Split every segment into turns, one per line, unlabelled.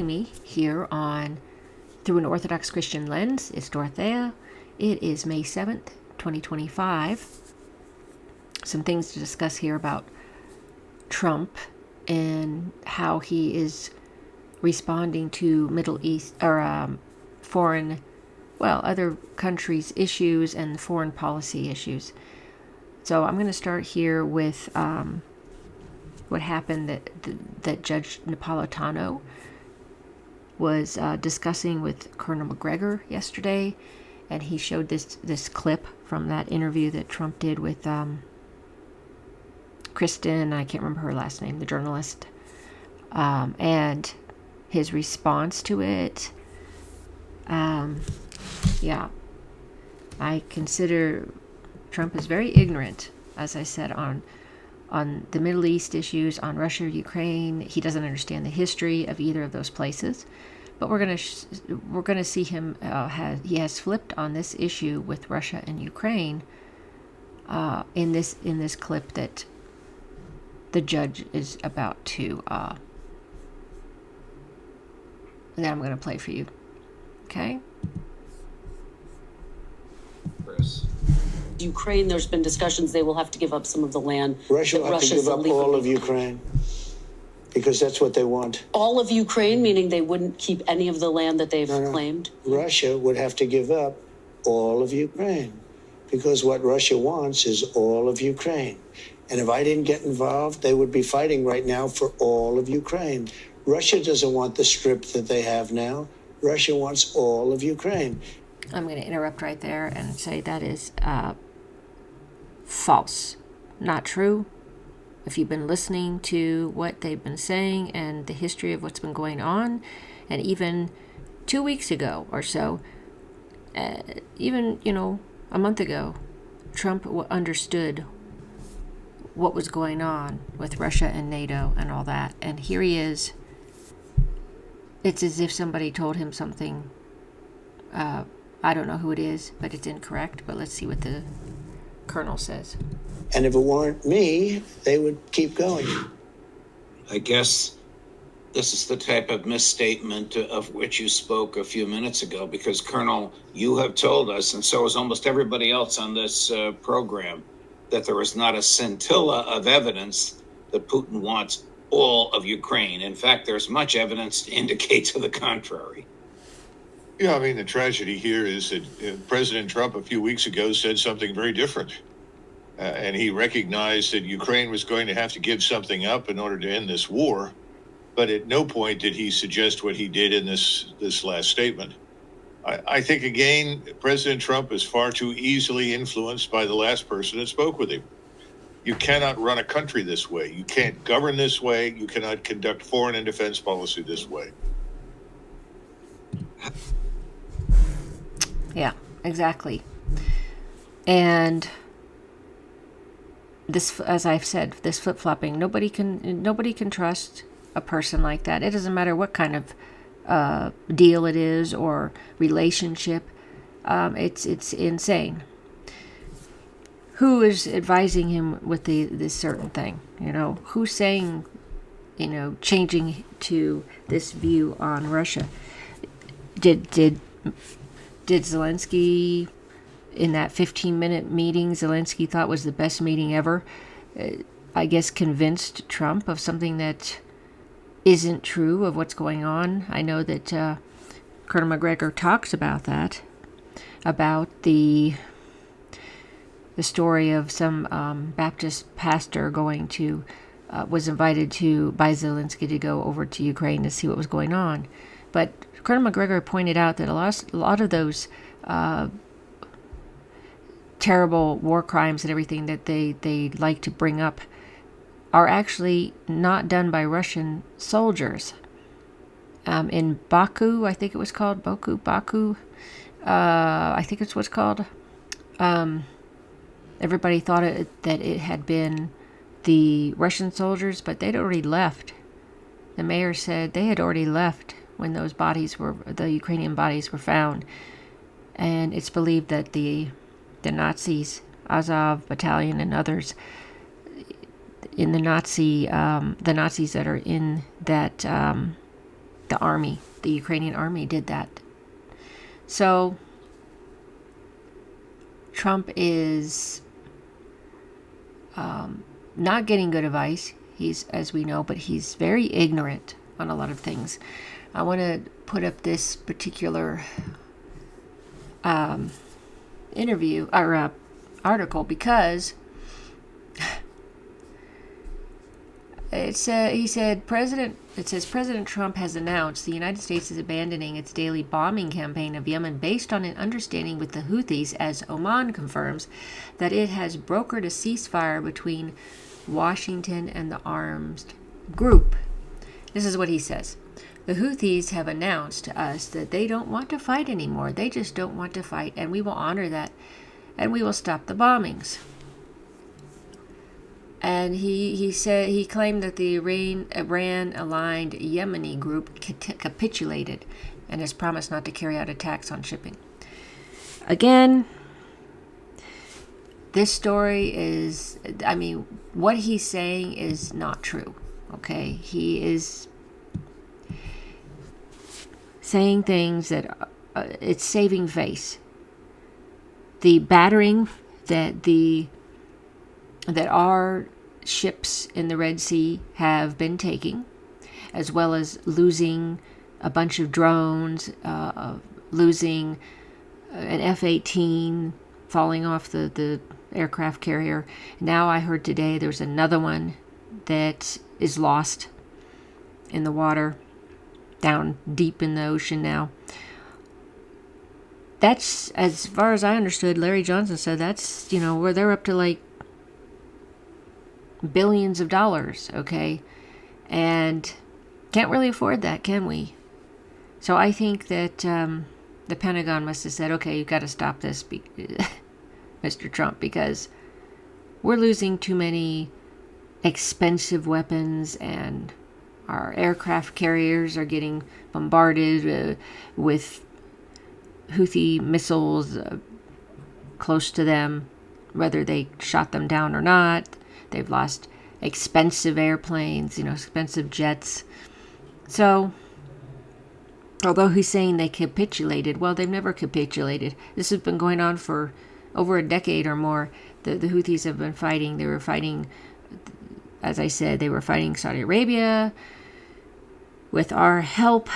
Me here on Through an Orthodox Christian Lens is Dorothea. It is May 7th, 2025. Some things to discuss here about Trump and how he is responding to Middle East or other countries' issues and foreign policy issues. So I'm going to start here with what happened that Judge Napolitano was discussing with Colonel Macgregor yesterday, and he showed this clip from that interview that Trump did with Kristen, I can't remember her last name, the journalist, and his response to it. I consider Trump is very ignorant, as I said, on the Middle East issues, on Russia, Ukraine. He doesn't understand the history of either of those places. But we're gonna see him. He has flipped on this issue with Russia and Ukraine in this clip that the judge is about to. And that I'm going to play for you. Okay.
Chris.
Ukraine, there's been discussions they will have to give up some of the land.
Russia will have to give up all of Ukraine because that's what they want.
All of Ukraine, meaning they wouldn't keep any of the land that they've claimed?
Russia would have to give up all of Ukraine because what Russia wants is all of Ukraine. And if I didn't get involved, they would be fighting right now for all of Ukraine. Russia doesn't want the strip that they have now. Russia wants all of Ukraine.
I'm going to interrupt right there and say that is false, not true. If you've been listening to what they've been saying and the history of what's been going on, and even 2 weeks ago or so, even a month ago, Trump understood what was going on with Russia and NATO and all that, and here he is. It's as if somebody told him something. I don't know who it is, but it's incorrect. But let's see what the colonel says.
And if it weren't me, they would keep going.
I guess this is the type of misstatement of which you spoke a few minutes ago, because, Colonel, you have told us, and so has almost everybody else on this program, that there is not a scintilla of evidence that Putin wants all of Ukraine. In fact, there's much evidence to indicate to the contrary.
Yeah, I mean, the tragedy here is that President Trump a few weeks ago said something very different. And he recognized that Ukraine was going to have to give something up in order to end this war. But at no point did he suggest what he did in this last statement. I think, again, President Trump is far too easily influenced by the last person that spoke with him. You cannot run a country this way. You can't govern this way. You cannot conduct foreign and defense policy this way.
Yeah, exactly. And this, as I've said, this flip-flopping, nobody can trust a person like that. It doesn't matter what kind of deal it is or relationship. It's insane. Who is advising him with this certain thing? Who's saying, changing to this view on Russia? Did Zelensky, in that 15-minute meeting, Zelensky thought was the best meeting ever, I guess convinced Trump of something that isn't true of what's going on? I know that Colonel Macgregor talks about that, about the story of some Baptist pastor was invited by Zelensky to go over to Ukraine to see what was going on. But Colonel Macgregor pointed out that a lot of those terrible war crimes and everything that they like to bring up are actually not done by Russian soldiers. In Baku, I think it was called, Baku, I think it's what's called. Everybody thought that it had been the Russian soldiers, but they'd already left. The mayor said they had already left when the Ukrainian bodies were found. And it's believed that the Nazis, Azov Battalion and others, in the Nazis that are in that the Ukrainian army did that. So Trump is not getting good advice. He's, as we know, but he's very ignorant on a lot of things. I want to put up this particular interview or article because he said President Trump has announced the United States is abandoning its daily bombing campaign of Yemen based on an understanding with the Houthis, as Oman confirms that it has brokered a ceasefire between Washington and the armed group. This is what he says. The Houthis have announced to us that they don't want to fight anymore. They just don't want to fight, and we will honor that, and we will stop the bombings. And he claimed that the Iran-aligned Yemeni group capitulated and has promised not to carry out attacks on shipping. Again, this story is, what he's saying is not true, okay? He is saying things that it's saving face. The battering that our ships in the Red Sea have been taking, as well as losing a bunch of drones, losing an F-18 falling off the aircraft carrier. Now I heard today there's another one that is lost in the water, down deep in the ocean now. That's, as far as I understood, Larry Johnson said that's, where they're up to like billions of dollars, okay? And can't really afford that, can we? So I think that the Pentagon must have said, okay, you've got to stop this, Mr. Trump, because we're losing too many expensive weapons, and our aircraft carriers are getting bombarded with Houthi missiles close to them, whether they shot them down or not. They've lost expensive airplanes, expensive jets. So, although he's saying they capitulated, well, they've never capitulated. This has been going on for over a decade or more. The Houthis have been fighting. They were fighting, as I said, they were fighting Saudi Arabia with our help.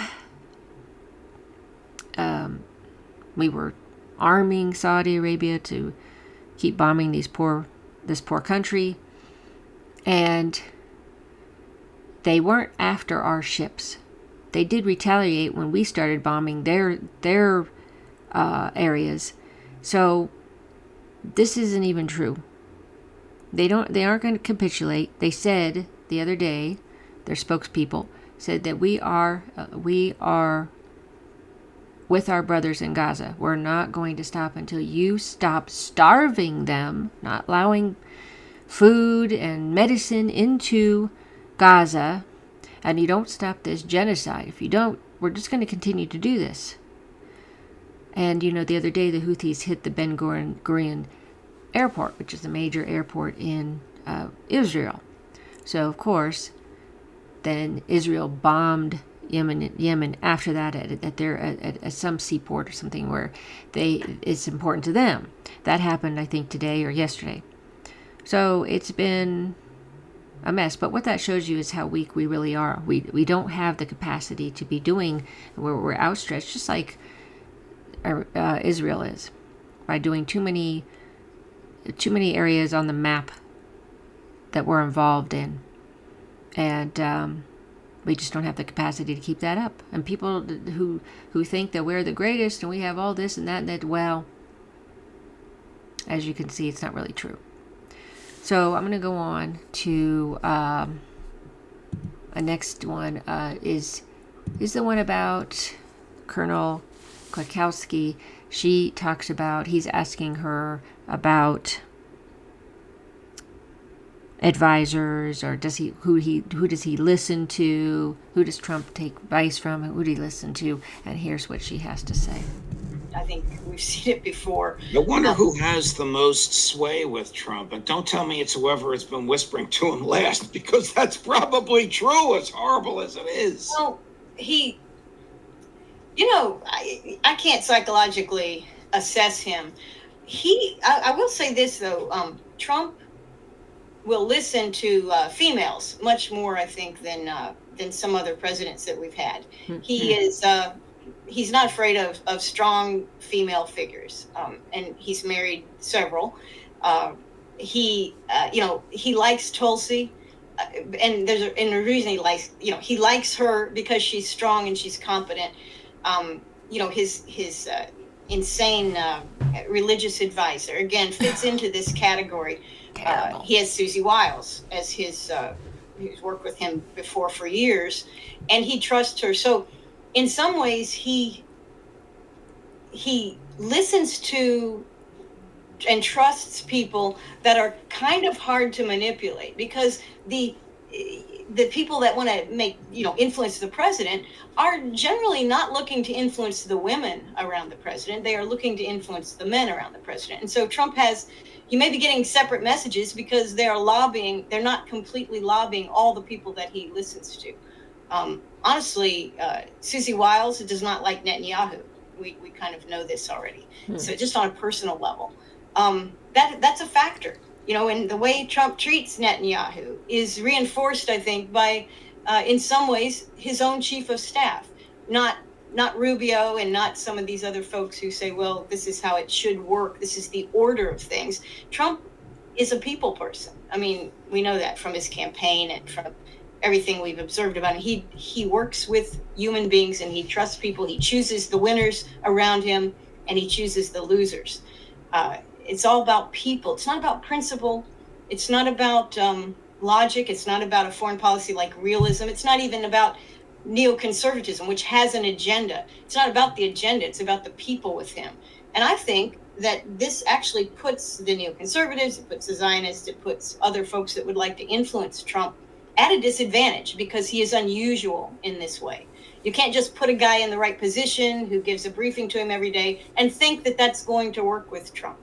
We were arming Saudi Arabia to keep bombing this poor country. And they weren't after our ships. They did retaliate when we started bombing their areas. So this isn't even true. They aren't going to capitulate. They said the other day, their spokespeople said that we are with our brothers in Gaza. We're not going to stop until you stop starving them, not allowing food and medicine into Gaza, and you don't stop this genocide. If you don't, we're just going to continue to do this. And, the other day the Houthis hit the Ben Gurion airport, which is a major airport in Israel. So, of course, then Israel bombed Yemen after that at some seaport or something where it's important to them. That happened, I think, today or yesterday. So it's been a mess. But what that shows you is how weak we really are. We don't have the capacity to be doing where we're outstretched, just like Israel is, by doing too many areas on the map that we're involved in. And we just don't have the capacity to keep that up. And people who think that we're the greatest and we have all this and that, well, as you can see, it's not really true. So I'm going to go on to a next one is the one about Colonel Kwiatkowski. She talks about, he's asking her about advisors, or who does he listen to? Who does Trump take advice from? Who do he listen to? And here's what she has to say.
I think we've seen it before.
I wonder who has the most sway with Trump. And don't tell me it's whoever has been whispering to him last, because that's probably true, as horrible as it is.
Well, he I can't psychologically assess him. I will say this though, Trump will listen to females much more, I think, than some other presidents that we've had. He's not afraid of strong female figures, and he's married several. He likes Tulsi, and the reason he likes her because she's strong and she's competent. His insane religious advisor again fits into this category. He has Susie Wiles as he's worked with him before for years, and he trusts her. So in some ways he listens to and trusts people that are kind of hard to manipulate, because the people that want to influence the president are generally not looking to influence the women around the president. They are looking to influence the men around the president. And so he may be getting separate messages because they're not completely lobbying all the people that he listens to. Honestly, Susie Wiles does not like Netanyahu. We kind of know this already. So just on a personal level, that's a factor. And the way Trump treats Netanyahu is reinforced, I think, by, in some ways, his own chief of staff, not Rubio and not some of these other folks who say, well, this is how it should work. This is the order of things. Trump is a people person. I mean, we know that from his campaign and from everything we've observed about him. He works with human beings and he trusts people. He chooses the winners around him and he chooses the losers. It's all about people. It's not about principle. It's not about logic. It's not about a foreign policy like realism. It's not even about neoconservatism, which has an agenda. It's not about the agenda. It's about the people with him. And I think that this actually puts the neoconservatives, it puts the Zionists, it puts other folks that would like to influence Trump at a disadvantage because he is unusual in this way. You can't just put a guy in the right position who gives a briefing to him every day and think that that's going to work with Trump.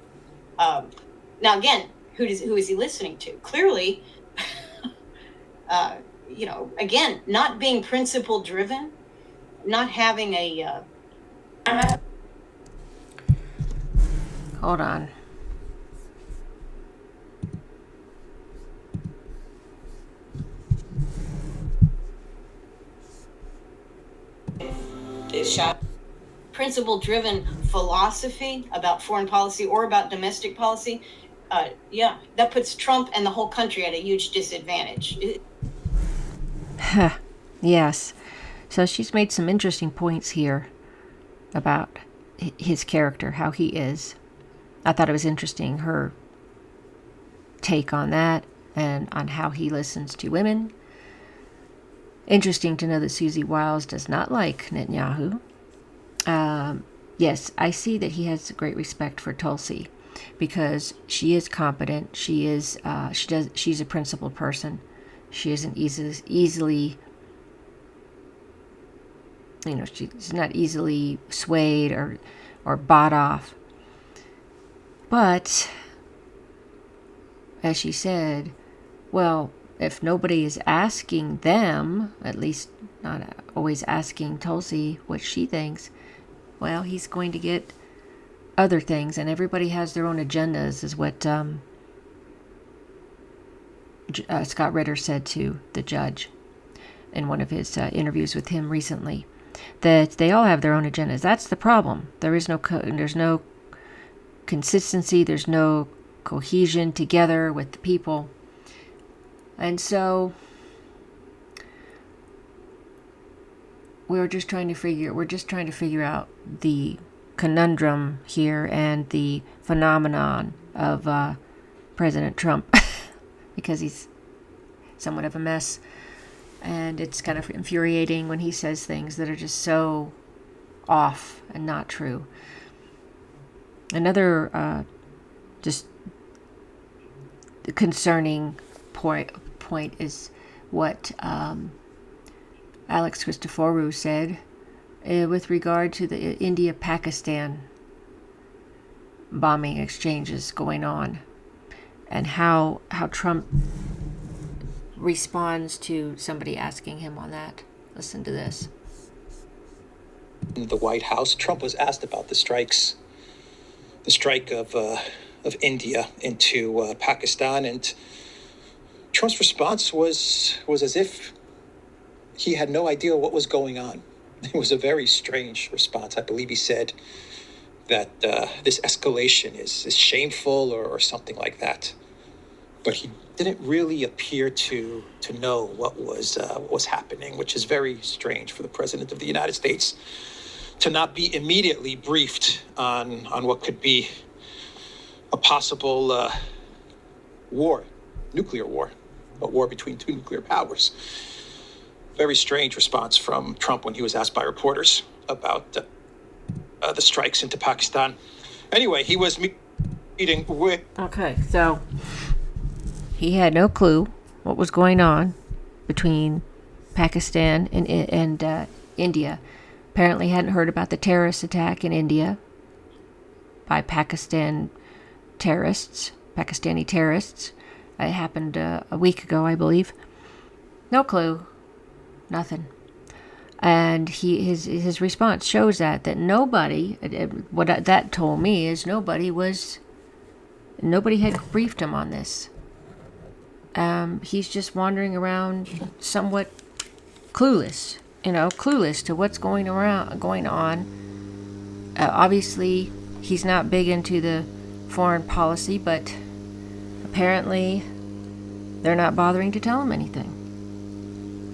Now, again, who is he listening to? Clearly, again, not being principle driven, not having a.
Hold on.
Principle driven philosophy about foreign policy or about domestic policy, that puts Trump and the whole country at a huge disadvantage.
Yes. So she's made some interesting points here about his character, how he is. I thought it was interesting, her take on that and on how he listens to women. Interesting to know that Susie Wiles does not like Netanyahu. Yes, I see that he has great respect for Tulsi because she is competent. She's a principled person. She isn't easily, she's not easily swayed or bought off. But as she said, well, if nobody is asking them, at least not always asking Tulsi what she thinks, well, he's going to get other things, and everybody has their own agendas, is what Scott Ritter said to the judge in one of his interviews with him recently, that they all have their own agendas. That's the problem. There's no consistency, there's no cohesion together with the people. And so we're just trying to figure out the conundrum here and the phenomenon of President Trump because he's somewhat of a mess, and it's kind of infuriating when he says things that are just so off and not true. Another just concerning point is what Alex Christoforou said with regard to the India-Pakistan bombing exchanges going on, and how Trump responds to somebody asking him on that. Listen to this.
in the White House, Trump was asked about the strike of India into Pakistan, and Trump's response was as if he had no idea what was going on. It was a very strange response. I believe he said that this escalation is shameful or something like that. But he didn't really appear to know what was happening, which is very strange for the President of the United States to not be immediately briefed on what could be a possible war, nuclear war, a war between two nuclear powers. Very strange response from Trump when he was asked by reporters about the strikes into Pakistan. Anyway, he was meeting with...
Okay, so he had no clue what was going on between Pakistan and India. Apparently hadn't heard about the terrorist attack in India by Pakistani terrorists. It happened a week ago, I believe. No clue. Nothing. And his response shows that nobody, what that told me is nobody had briefed him on this. He's just wandering around somewhat clueless to what's going on. Obviously, he's not big into the foreign policy, but apparently they're not bothering to tell him anything.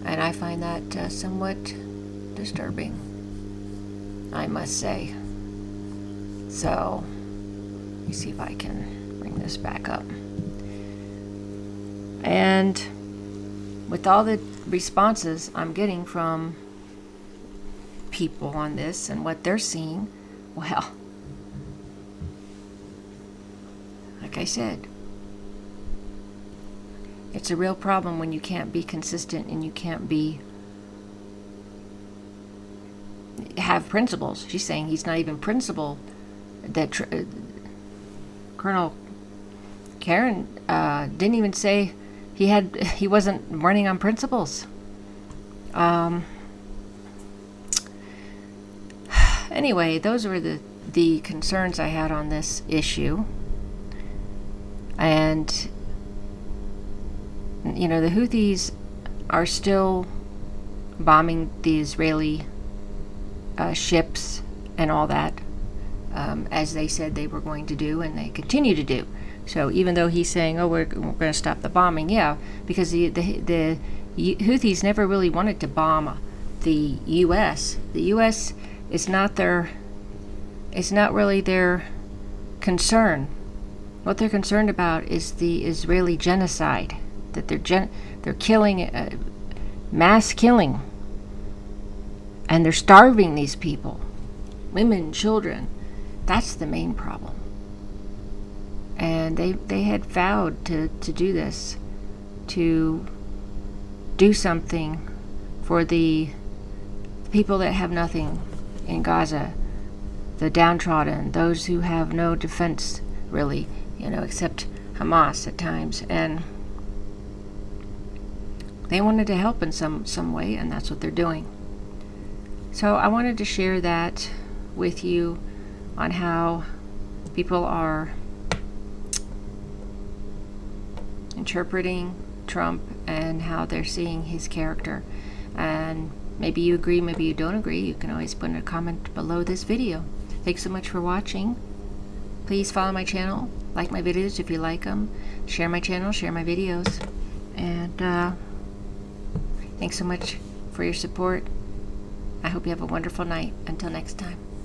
And I find that somewhat disturbing, I must say. So, let me see if I can bring this back up. And with all the responses I'm getting from people on this and what they're seeing, well, like I said, it's a real problem when you can't be consistent and you can't have principles. She's saying he's not even principled. That Colonel Karen didn't even say he wasn't running on principles. Anyway, those were the concerns I had on this issue. And the Houthis are still bombing the Israeli ships and all that, as they said they were going to do, and they continue to do. So even though he's saying, "Oh, we're going to stop the bombing," yeah, because the Houthis never really wanted to bomb the U.S. The U.S. is not really their concern. What they're concerned about is the Israeli genocide. That they're killing, mass killing, and they're starving these people, women, children. That's the main problem. And they had vowed to do this, to do something for the people that have nothing in Gaza, the downtrodden, those who have no defense really, except Hamas at times, and they wanted to help in some way, and that's what they're doing. So I wanted to share that with you on how people are interpreting Trump and how they're seeing his character. And maybe you agree, maybe you don't agree. You can always put in a comment below this video. Thanks so much for watching. Please follow my channel, like my videos if you like them, share my channel, share my videos, and thanks so much for your support. I hope you have a wonderful night. Until next time.